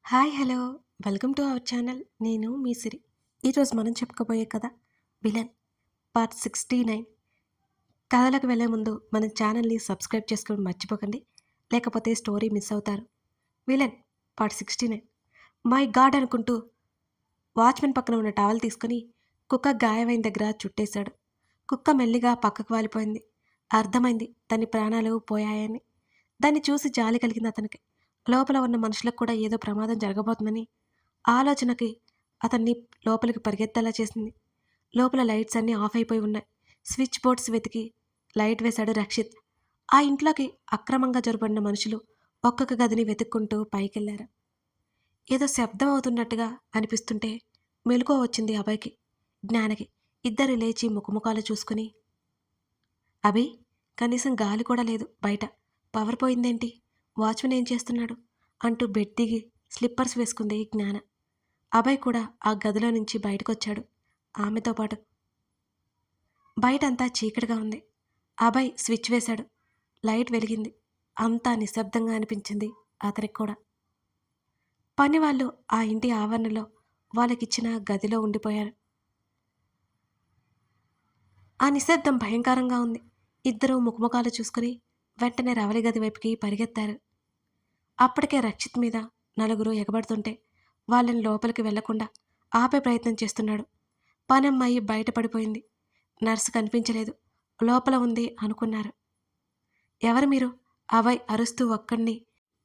Hi hello welcome to our channel. నేను మీ సిరి. ఈరోజు మనం చెప్పుకోబోయే కథ విలన్ పార్ట్ 69. కథలకు వెళ్ళే ముందు మన ఛానల్ని సబ్స్క్రైబ్ చేసుకోవడం మర్చిపోకండి, లేకపోతే స్టోరీ మిస్ అవుతారు. Villain part 69. మై గాడ్ అనుకుంటూ వాచ్మెన్ పక్కన ఉన్న టవల్ తీసుకుని కుక్క గాయమైన దగ్గర చుట్టేశాడు. కుక్క మెల్లిగా పక్కకు వాలిపోయింది. అర్థమైంది దాని ప్రాణాలు పోయాయని. దాన్ని చూసి జాలి కలిగింది అతనికి. లోపల ఉన్న మనుషులకు కూడా ఏదో ప్రమాదం జరగబోతుందని ఆలోచనకి అతన్ని లోపలికి పరిగెత్తేలా చేసింది. లోపల లైట్స్ అన్నీ ఆఫ్ అయిపోయి ఉన్నాయి. స్విచ్ బోర్డ్స్ వెతికి లైట్ వేశాడు రక్షిత్. ఆ ఇంట్లోకి అక్రమంగా జొరబడిన మనుషులు ఒక్కొక్క గదిని వెతుక్కుంటూ పైకెళ్లారు. ఏదో శబ్దం అవుతున్నట్టుగా అనిపిస్తుంటే మెలకువ వచ్చింది అభయ్కి, జ్ఞానకి. ఇద్దరు లేచి ముఖముఖాలు చూసుకుని, అభి, కనీసం గాలి కూడా లేదు బయట. పవర్ పోయిందేంటి? వాచ్మెన్ ఏం చేస్తున్నాడు? అంటూ బెడ్ దిగి స్లిప్పర్స్ వేసుకుంది జ్ఞాన. అభయ్ కూడా ఆ గదిలో నుంచి బయటకొచ్చాడు ఆమెతో పాటు. బయటంతా చీకటిగా ఉంది. అభయ్ స్విచ్ వేశాడు. లైట్ వెలిగింది. అంతా నిశ్శబ్దంగా అనిపించింది అతనికి కూడా. పనివాళ్ళు ఆ ఇంటి ఆవరణలో వాళ్ళకిచ్చిన గదిలో ఉండిపోయారు. ఆ నిశ్శబ్దం భయంకరంగా ఉంది. ఇద్దరూ ముఖముఖాలు చూసుకుని వెంటనే రవలి గది వైపుకి పరిగెత్తారు. అప్పటికే రక్షిత్ మీద నలుగురు ఎగబడుతుంటే వాళ్ళని లోపలికి వెళ్లకుండా ఆపే ప్రయత్నం చేస్తున్నాడు. పనమ్మాయి బయటపడిపోయింది. నర్సు కనిపించలేదు. లోపల ఉంది అనుకున్నారు. ఎవరు మీరు? అభయ్ అరుస్తూ ఒక్కడిని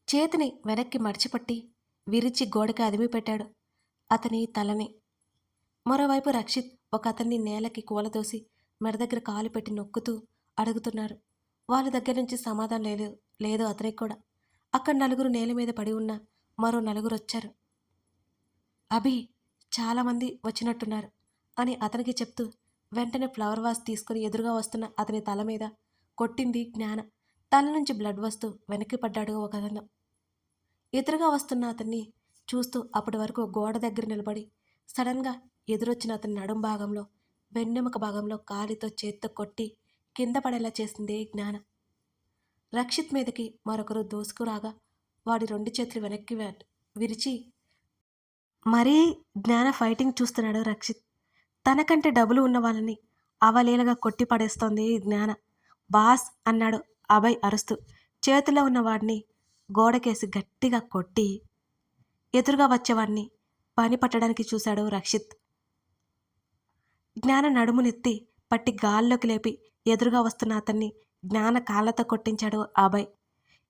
చేతిని వెనక్కి మడిచిపట్టి విరిచి గోడకి అదిమి పెట్టాడు అతని తలని. మరోవైపు రక్షిత్ ఒక అతన్ని నేలకి కూలదోసి మెడ దగ్గర కాలు పెట్టి నొక్కుతూ అడుగుతున్నారు. వాళ్ళ దగ్గర నుంచి సమాధానం లేదు అతనికి కూడా. అక్కడ నలుగురు నేల మీద పడి ఉన్న మరో నలుగురు వచ్చారు. అభి, చాలామంది వచ్చినట్టున్నారు అని అతనికి చెప్తూ వెంటనే ఫ్లవర్ వాస్ తీసుకుని ఎదురుగా వస్తున్న అతని తల మీద కొట్టింది జ్ఞాన. తల నుంచి బ్లడ్ వస్తూ వెనక్కి పడ్డాడు ఒక అతను. ఎదురుగా వస్తున్న అతన్ని చూస్తూ అప్పటి వరకు గోడ దగ్గర నిలబడి సడన్గా ఎదురొచ్చిన అతని నడుం భాగంలో, వెన్నెముక భాగంలో కాలితో చేత్తో కొట్టి కింద పడేలా చేసింది జ్ఞాన. రక్షిత్ మీదకి మరొకరు దూసుకురాగా వాడి రెండు చేతులు వెనక్కి విరిచి మరీ జ్ఞాన ఫైటింగ్ చూస్తున్నాడు రక్షిత్. తనకంటే డబ్బులు ఉన్న వాళ్ళని అవలీలగా కొట్టి పడేస్తోంది జ్ఞాన. బాస్ అన్నాడు అభయ్ అరుస్తూ. చేతిలో ఉన్న వాడిని గోడకేసి గట్టిగా కొట్టి ఎదురుగా వచ్చేవాడిని పని పట్టడానికి చూశాడు రక్షిత్. జ్ఞాన నడుమునెత్తి పట్టి గాల్లోకి లేపి ఎదురుగా వస్తున్న అతన్ని జ్ఞాన కాళ్ళతో కొట్టించాడు అభయ్.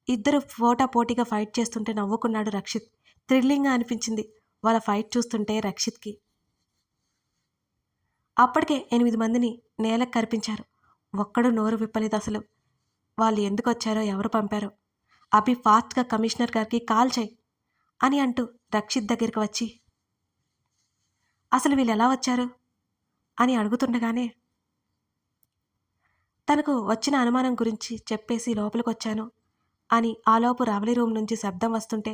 ఇద్దరు పోటాపోటీగా ఫైట్ చేస్తుంటే నవ్వుకున్నాడు రక్షిత్. థ్రిల్లింగ్గా అనిపించింది వాళ్ళ ఫైట్ చూస్తుంటే రక్షిత్కి. అప్పటికే 8 మందిని నేలకు కరిపించారు. ఒక్కడు నోరు విప్పలేదు అసలు. వాళ్ళు ఎందుకు వచ్చారో, ఎవరు పంపారో. అభి ఫాస్ట్గా కమిషనర్ గారికి కాల్ చేయి అని అంటూ రక్షిత్ దగ్గరికి వచ్చి, అసలు వీళ్ళు ఎలా వచ్చారు అని అడుగుతుండగానే తనకు వచ్చిన అనుమానం గురించి చెప్పేసి లోపలికొచ్చాను అని ఆలోపు రవలి రూమ్ నుంచి శబ్దం వస్తుంటే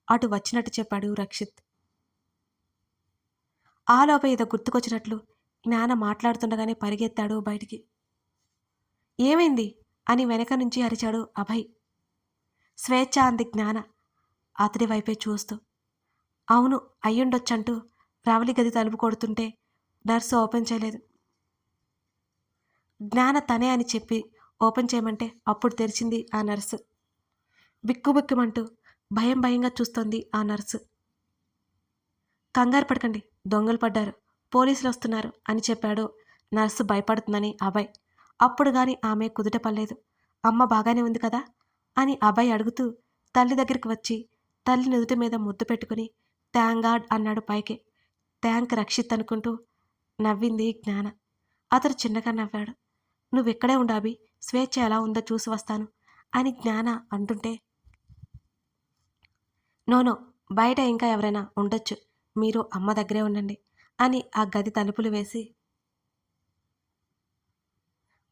అటు వచ్చినట్టు చెప్పాడు రక్షిత్. ఆలోపు ఏదో గుర్తుకొచ్చినట్లు జ్ఞాన మాట్లాడుతుండగానే పరిగెత్తాడు బయటికి. ఏమైంది అని వెనక నుంచి అరిచాడు అభయ్. స్వేచ్ఛ అంది జ్ఞాన అతడి వైపే చూస్తూ. అవును అయ్యుండొచ్చంటూ రవలి గది తలుపు కొడుతుంటే నర్సు ఓపెన్ చేయలేదు. జ్ఞాన తనే అని చెప్పి ఓపెన్ చేయమంటే అప్పుడు తెరిచింది ఆ నర్సు. బిక్కుబిక్కుమంటూ భయంగా చూస్తోంది ఆ నర్సు. కంగారు పడకండి, దొంగలు పడ్డారు, పోలీసులు వస్తున్నారు అని చెప్పాడు నర్సు భయపడుతుందని అభయ్. అప్పుడు గాని ఆమె కుదుట పడలేదు. అమ్మ బాగానే ఉంది కదా అని అభయ్ అడుగుతూ తల్లి దగ్గరికి వచ్చి తల్లి నుదుటి మీద ముద్దు పెట్టుకుని థ్యాంక్ గాడ్ అన్నాడు పైకి. థ్యాంక్ రక్షిత్ అనుకుంటూ నవ్వింది జ్ఞాన. అతడు చిన్నగా నవ్వాడు. నువ్వెక్కడే ఉండు అభి, స్వేచ్ఛ ఎలా ఉందో చూసి వస్తాను అని జ్ఞాన అంటుంటే, నోనో, బయట ఇంకా ఎవరైనా ఉండొచ్చు, మీరు అమ్మ దగ్గరే ఉండండి అని ఆ గది తలుపులు వేసి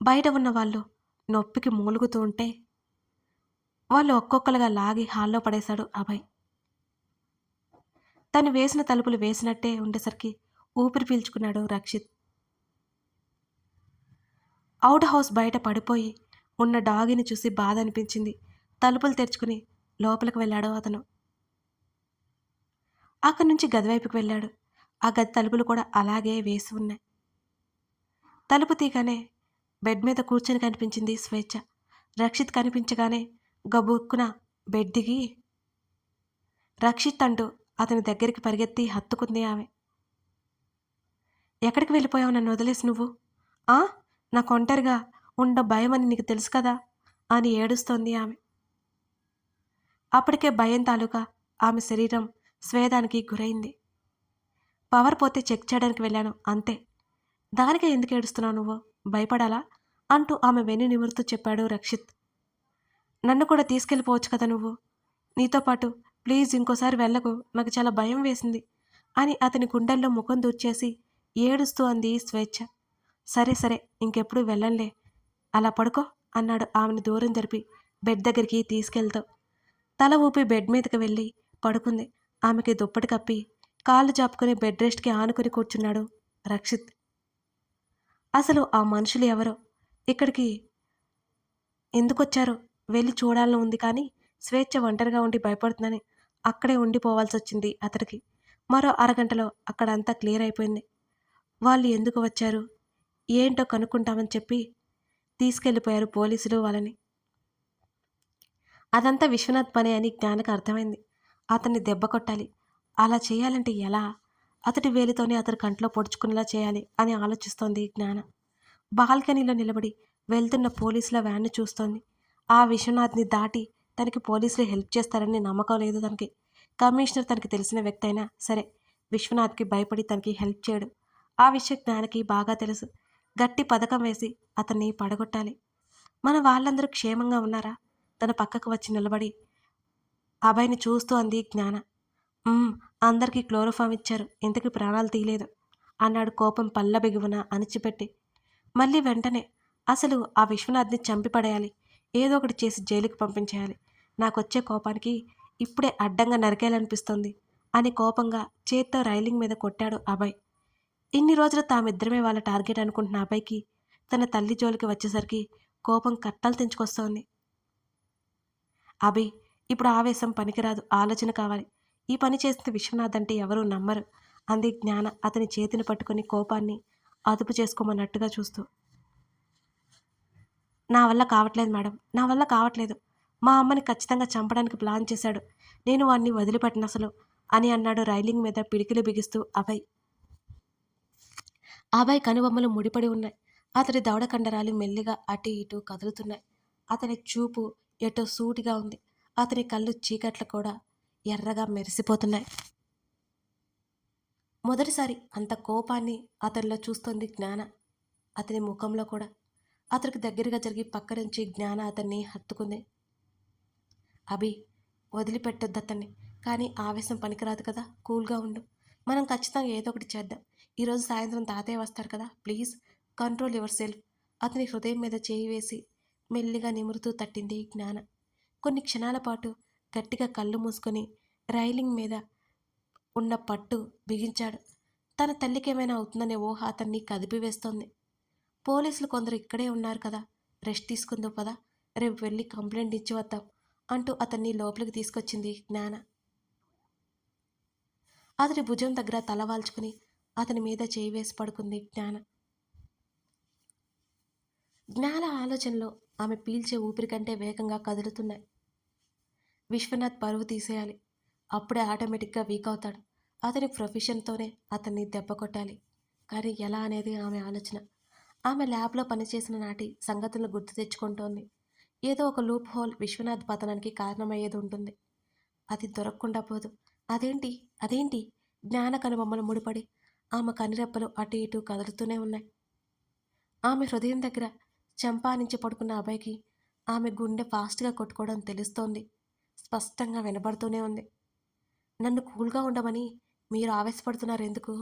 బయట ఉన్న వాళ్ళు నొప్పికి మూలుగుతూ ఉంటే వాళ్ళు ఒక్కొక్కలుగా లాగి హాల్లో పడేశాడు అభయ్. తను వేసిన తలుపులు వేసినట్టే ఉండేసరికి ఊపిరి పీల్చుకున్నాడు రక్షిత్. అవుట్ హౌస్ బయట పడిపోయి ఉన్న డాగిని చూసి బాధ అనిపించింది. తలుపులు తెరుచుకుని లోపలికి వెళ్ళాడు అతను. అక్కడి నుంచి గది వైపుకి వెళ్ళాడు. ఆ గది తలుపులు కూడా అలాగే వేసి ఉన్నాయి. తలుపు తీయగానే బెడ్ మీద కూర్చొని కనిపించింది స్వేచ్ఛ. రక్షిత్ కనిపించగానే గబుక్కున బెడ్ దిగి రక్షిత్ అంటూ అతని దగ్గరికి పరిగెత్తి హత్తుకుంది ఆమె. ఎక్కడికి వెళ్ళిపోయావు నన్ను వదిలేసి నువ్వు? ఆ? నాకు ఒంటరిగా ఉండ భయమని నీకు తెలుసు కదా అని ఏడుస్తోంది ఆమె. అప్పటికే భయం తాలూకా ఆమె శరీరం స్వేదానికి గురైంది. పవర్ పోతే చెక్ చేయడానికి వెళ్ళాను అంతే. దానికే ఎందుకు ఏడుస్తున్నావు నువ్వు? భయపడాలా? అంటూ ఆమె వెన్ను నిమురుతూ చెప్పాడు రక్షిత్. నన్ను కూడా తీసుకెళ్ళిపోవచ్చు కదా నువ్వు. నీతో పాటు ప్లీజ్ ఇంకోసారి వెళ్ళకు, నాకు చాలా భయం వేసింది అని అతని గుండెల్లో ముఖం దూర్చేసి ఏడుస్తూ అంది స్వేచ్ఛ. సరే సరే, ఇంకెప్పుడు వెళ్ళంలే, అలా పడుకో అన్నాడు ఆమెను దూరం జరిపి బెడ్ దగ్గరికి తీసుకెళ్తూ. తల ఊపి బెడ్ మీదకి వెళ్ళి పడుకుంది. ఆమెకి దుప్పటి కప్పి కాళ్ళు చాపుకొని బెడ్ రెస్ట్కి ఆనుకుని కూర్చున్నాడు రక్షిత్. అసలు ఆ మనుషులు ఎవరో, ఇక్కడికి ఎందుకొచ్చారో వెళ్ళి చూడాలని ఉంది, కానీ స్వేచ్ఛ ఒంటరిగా ఉండి భయపడుతుందని అక్కడే ఉండిపోవాల్సి వచ్చింది అతడికి. మరో అరగంటలో అక్కడంతా క్లియర్ అయిపోయింది. వాళ్ళు ఎందుకు వచ్చారు ఏంటో కనుక్కుంటామని చెప్పి తీసుకెళ్ళిపోయారు పోలీసులు వాళ్ళని. అదంతా విశ్వనాథ్ పని అని జ్ఞానకు అర్థమైంది. అతన్ని దెబ్బ కొట్టాలి. అలా చేయాలంటే ఎలా? అతడి వేలితోనే అతడి కంట్లో పొడుచుకునేలా చేయాలి అని ఆలోచిస్తోంది జ్ఞాన. బాల్కనీలో నిలబడి వెళ్తున్న పోలీసుల వ్యాన్ని చూస్తోంది. ఆ విశ్వనాథ్ని దాటి తనకి పోలీసులు హెల్ప్ చేస్తారని నమ్మకం లేదు తనకి. కమిషనర్ తనకి తెలిసిన వ్యక్తి అయినా సరే విశ్వనాథ్కి భయపడి తనకి హెల్ప్ చేయడు. ఆ విషయం జ్ఞానకి బాగా తెలుసు. గట్టి పథకం వేసి అతన్ని పడగొట్టాలి. మన వాళ్ళందరూ క్షేమంగా ఉన్నారా? తన పక్కకు వచ్చి నిలబడి అభయ్ని చూస్తూ అంది జ్ఞాన. అందరికీ క్లోరోఫామ్ ఇచ్చారు, ఇంతకీ ప్రాణాలు తీయలేదు అన్నాడు కోపం పల్లబిగువన అణిచిపెట్టి. మళ్ళీ వెంటనే అసలు ఆ విశ్వనాథ్ని చంపి పడేయాలి, ఏదో ఒకటి చేసి జైలుకి పంపించేయాలి. నాకొచ్చే కోపానికి ఇప్పుడే అడ్డంగా నరికేయాలనిపిస్తోంది అని కోపంగా చేత్తో రైలింగ్ మీద కొట్టాడు అభయ్. ఇన్ని రోజులు తామిద్దరమే వాళ్ళ టార్గెట్ అనుకుంటున్న అభయ్కి తన తల్లి జోలికి వచ్చేసరికి కోపం కట్టలు తెంచుకొస్తోంది. అభి, ఇప్పుడు ఆవేశం పనికిరాదు, ఆలోచన కావాలి. ఈ పని చేసిన విశ్వనాథ్ అంటే ఎవరూ నమ్మరు అంది జ్ఞాన అతని చేతిని పట్టుకుని కోపాన్ని అదుపు చేసుకోమన్నట్టుగా చూస్తూ. నా వల్ల కావట్లేదు మేడం, నా వల్ల కావట్లేదు. మా అమ్మని ఖచ్చితంగా చంపడానికి ప్లాన్ చేశాడు, నేను వాడిని వదిలిపెట్టిన అసలు అని అన్నాడు రైలింగ్ మీద పిడికిలు బిగిస్తూ అభయ్. అభయ్ కనుబొమ్మలు ముడిపడి ఉన్నాయి. అతడి దవడ కండరాలు మెల్లిగా అటు ఇటు కదులుతున్నాయి. అతని చూపు ఎటో సూటిగా ఉంది. అతని కళ్ళు చీకట్లు కూడా ఎర్రగా మెరిసిపోతున్నాయి. మొదటిసారి అంత కోపాన్ని అతనిలో చూస్తోంది జ్ఞాన. అతని ముఖంలో కూడా. అతనికి దగ్గరగా జరిగి పక్క నుంచి జ్ఞాన అతన్ని హత్తుకుంది. అభి, వదిలిపెట్టొద్దు అతన్ని, కానీ ఆవేశం పనికిరాదు కదా, కూల్గా ఉండు. మనం ఖచ్చితంగా ఏదో ఒకటి చేద్దాం. ఈరోజు సాయంత్రం తాతయ్య వస్తారు కదా, ప్లీజ్ కంట్రోల్ యువర్ సెల్ఫ్. అతని హృదయం మీద చేయి వేసి మెల్లిగా నిమురుతూ తట్టింది జ్ఞాన. కొన్ని క్షణాల పాటు గట్టిగా కళ్ళు మూసుకొని రైలింగ్ మీద ఉన్న పట్టు బిగించాడు. తన తల్లికి ఏమైనా అవుతుందనే ఊహ అతన్ని కదిపివేస్తోంది. పోలీసులు కొందరు ఇక్కడే ఉన్నారు కదా, రెస్ట్ తీసుకుందో పదా, రేపు వెళ్ళి కంప్లైంట్ ఇచ్చి వద్దాం అంటూ అతన్ని లోపలికి తీసుకొచ్చింది జ్ఞాన. అతని భుజం దగ్గర తల వాల్చుకుని అతని మీద చేయి వేసి పడుకుంది జ్ఞాన. జ్ఞాన ఆలోచనలో ఆమె పీల్చే ఊపిరి కంటే వేగంగా కదులుతున్నాయి. విశ్వనాథ్ పరువు తీసేయాలి, అప్పుడే ఆటోమేటిక్గా వీక్ అవుతాడు. అతని ప్రొఫెషన్తోనే అతన్ని దెబ్బ కొట్టాలి, కానీ ఎలా అనేది ఆమె ఆలోచన. ఆమె ల్యాబ్లో పనిచేసిన నాటి సంగతులను గుర్తు తెచ్చుకుంటోంది. ఏదో ఒక లూప్ హోల్ విశ్వనాథ్ పతనానికి కారణమయ్యేది ఉంటుంది. అది దొరకకుండా పోదు. అదేంటి అదేంటి? జ్ఞాన కనుబొమ్మలు ముడిపడి ఆమె కనురెప్పలు అటు ఇటు కదులుతూనే ఉన్నాయి. ఆమె హృదయం దగ్గర చంపానించి పడుకున్న అభయ్కి ఆమె గుండె ఫాస్ట్గా కొట్టుకోవడం తెలుస్తోంది. స్పష్టంగా వినబడుతూనే ఉంది. నన్ను కూల్గా ఉండమని మీరు ఆవేశపడుతున్నారు ఎందుకు?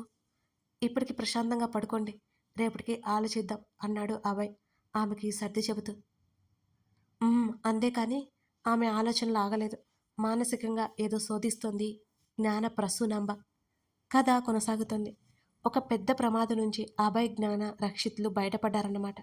ఇప్పటికి ప్రశాంతంగా పడుకోండి, రేపటికి ఆలోచిద్దాం అన్నాడు అభయ్ ఆమెకి సర్ది చెబుతూ. అంతేకాని ఆమె ఆలోచనలు ఆగలేదు. మానసికంగా ఏదో శోధిస్తోంది జ్ఞాన ప్రసూనంబ. కథ కొనసాగుతుంది. ఒక పెద్ద ప్రమాదం నుంచి అభయ్, జ్ఞాన, రక్షిత్లు బయటపడ్డారన్నమాట.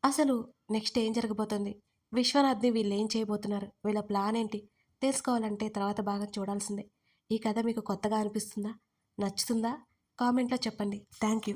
అసలు నెక్స్ట్ ఏం జరగబోతుంది? విశ్వనాథ్ని వీళ్ళు ఏం చేయబోతున్నారు? వీళ్ళ ప్లాన్ ఏంటి? తెలుసుకోవాలంటే తర్వాత భాగం చూడాల్సిందే. ఈ కథ మీకు కొత్తగా అనిపిస్తుందా? నచ్చుతుందా? కామెంట్లో చెప్పండి. Thank you.